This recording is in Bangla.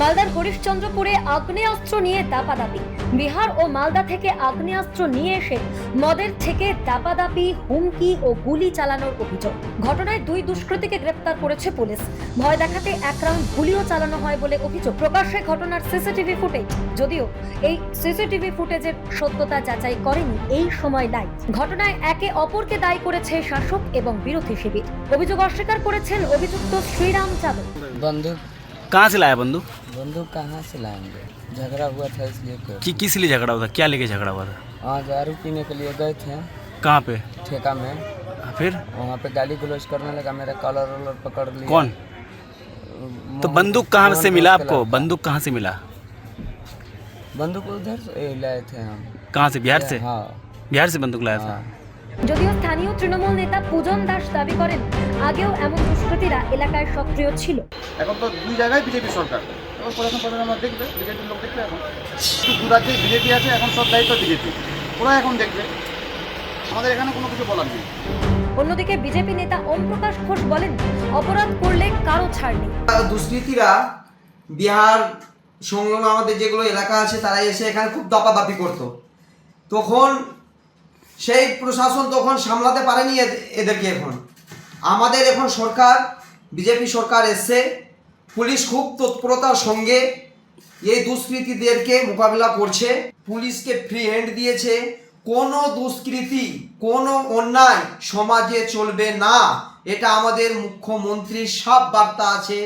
মালদার হরিশ্চন্দ্রপুরে আগ্নেয়াস্ত্র নিয়ে দাপাদাপি। বিহার ও মালদা থেকে আগ্নেয়াস্ত্র নিয়ে এসে মদের থেকে দাপাদাপি, হুমকি ও গুলি চালানোর অভিযোগ। ঘটনায় দুই দুষ্কৃতীকে গ্রেপ্তার করেছে পুলিশ। ভয় দেখাতে এক রাউন্ড গুলিও চালানো হয় বলে অভিযোগ। প্রকাশ্যে ঘটনার সিসিটিভি ফুটেজ, যদিও এই সিসিটিভি ফুটেজের সত্যতা যাচাই করেনি এই সময় লাইভ। ঘটনায় একে অপরকে দায়ী করেছে শাসক এবং বিরোধী শিবির। অভিযোগ অস্বীকার করেছেন অভিযুক্ত শ্রীরাম যাদব। बंदूक कहाँ से लाया बंदूक? बंदूक कहाँ से लाएंगे? झगड़ा हुआ था इसलिए कर किस लिए झगड़ा हुआ था? क्या लेके झगड़ा हुआ था? वहाँ दारू पीने के लिए गए थे कहाँ पे? ठेका में। फिर वहाँ पे गाली गलौज करने लगा, मेरा कॉलर वॉलर पकड़ लिया। कौन? तो बंदूक कहाँ से मिला आपको? बंदूक कहाँ से मिला? बंदूक उधर से लाए थे हम। कहाँ से? बिहार से? हाँ बिहार से बंदूक लाया था? हाँ। যদিও স্থানীয় তৃণমূল নেতা পূজন দাস দাবি করেন আগেও এমন দুষ্কৃতীরা এলাকায় সক্রিয় ছিল। এখন তো দুই জায়গায় বিজেপি সরকার, এখন প্রশাসন আমরা দেখবে, বিজেপির লোক দেখবে। এখন দু রাজ্যে বিজেপি আছে, এখন সব দায়িত্ব বিজেপি, ওরা এখন দেখবে। আমাদের এখানে কোনো কিছু বলার নেই। অন্যদিকে বিজেপি নেতা ওম প্রকাশ ঘোষ বলেন, অপরাধ করলে কারো ছাড় নেই। দুষ্কৃতীরা বিহার সংলগ্ন আমাদের যেগুলো এলাকা আছে তারা এসে এখানে খুব দাপাদাপি করতো। তখন সেই প্রশাসন তখন সামলাতে পারেনি এদেরকে। এখন আমাদের এখন সরকার, বিজেপি সরকার এসছে, পুলিশ খুব তৎপরতার সঙ্গে এই দুষ্কৃতীদেরকে মোকাবিলা করছে। পুলিশকে ফ্রি হ্যান্ড দিয়েছে। কোনো দুষ্কৃতী, কোনো অন্যায় সমাজে চলবে না, এটা আমাদের মুখ্যমন্ত্রীর সাফ বার্তা আছে।